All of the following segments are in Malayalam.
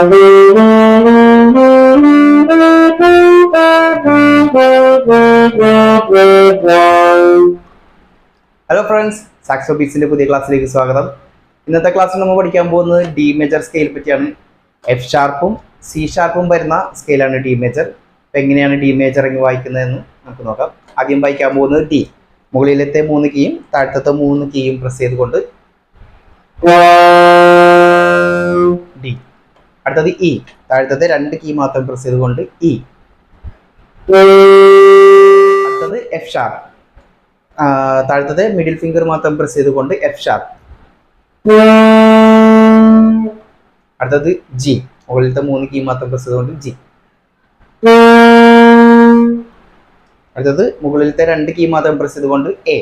ഹലോ ഫ്രണ്ട്സ്, സാക്സോ ബീറ്റ്സിന്റെ പുതിയ ക്ലാസ്സിലേക്ക് സ്വാഗതം. ഇന്നത്തെ ക്ലാസ്സിൽ നമ്മൾ പഠിക്കാൻ പോകുന്നത് ഡി മേജർ സ്കെയിൽ പറ്റിയാണ്. എഫ് ഷാർപ്പും സി ഷാർപ്പും വരുന്ന സ്കെയിലാണ് ഡി മേജർ. അപ്പം എങ്ങനെയാണ് ഡി മേജർ എന്ന് വായിക്കുന്നതെന്ന് നമുക്ക് നോക്കാം. ആദ്യം വായിക്കാൻ പോകുന്നത് ഡി. മുകളിലത്തെ 3 കീയും താഴത്തെ 3 കീയും പ്രസ് ചെയ്തുകൊണ്ട് ഡി. അടുത്തത് ഇ. താഴത്തെ 2 കീ മാത്രം പ്രസ് ചെയ്തുകൊണ്ട് ഇ. അടുത്തത് എഫ് ഷാർപ്പ്. താഴത്തെ മിഡിൽ ഫിംഗർ മാത്രം പ്രസ് ചെയ്തുകൊണ്ട് എഫ് ഷാർപ്പ്. അടുത്തത് ജി. മുകളിലത്തെ 3 കീ മാത്രം പ്രസ് ചെയ്തുകൊണ്ട് ജി. അടുത്തത് മുകളിലത്തെ 2 കീ മാത്രം പ്രസ് ചെയ്തുകൊണ്ട് എ.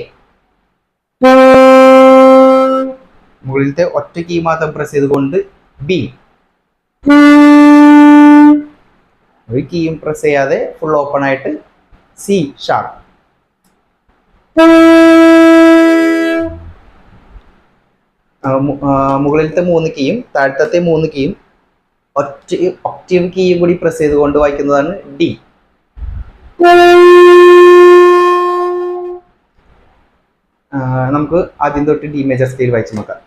മുകളിലത്തെ ഒറ്റ കീ മാത്രം പ്രസ് ചെയ്തുകൊണ്ട് ബി. ഒരു കീയും പ്രസ് ചെയ്യാതെ ഫുൾ ഓപ്പൺ ആയിട്ട് സി ഷാർപ്പ്. മുകളിലത്തെ 3 കീയും താഴത്തെ 3 കീയും ഒക്ടീവ് കീയും കൂടി പ്രസ് ചെയ്തുകൊണ്ട് വായിക്കുന്നതാണ് ഡി. നമുക്ക് ആദ്യം തൊട്ട് ഡി മേജർ സ്കെയിൽ വായിച്ചു നോക്കാം.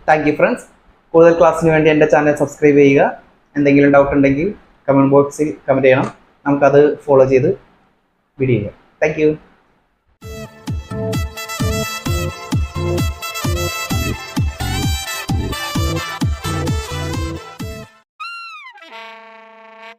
Thank you friends. കൂടുതൽ ക്ലാസ്സിന് വേണ്ടി എൻ്റെ ചാനൽ സബ്സ്ക്രൈബ് ചെയ്യുക. എന്തെങ്കിലും ഡൗട്ട് ഉണ്ടെങ്കിൽ കമൻറ്റ് ബോക്സിൽ കമൻറ്റ് ചെയ്യണം. നമുക്കത് ഫോളോ ചെയ്ത് വീഡിയോ ചെയ്യാം. Thank you.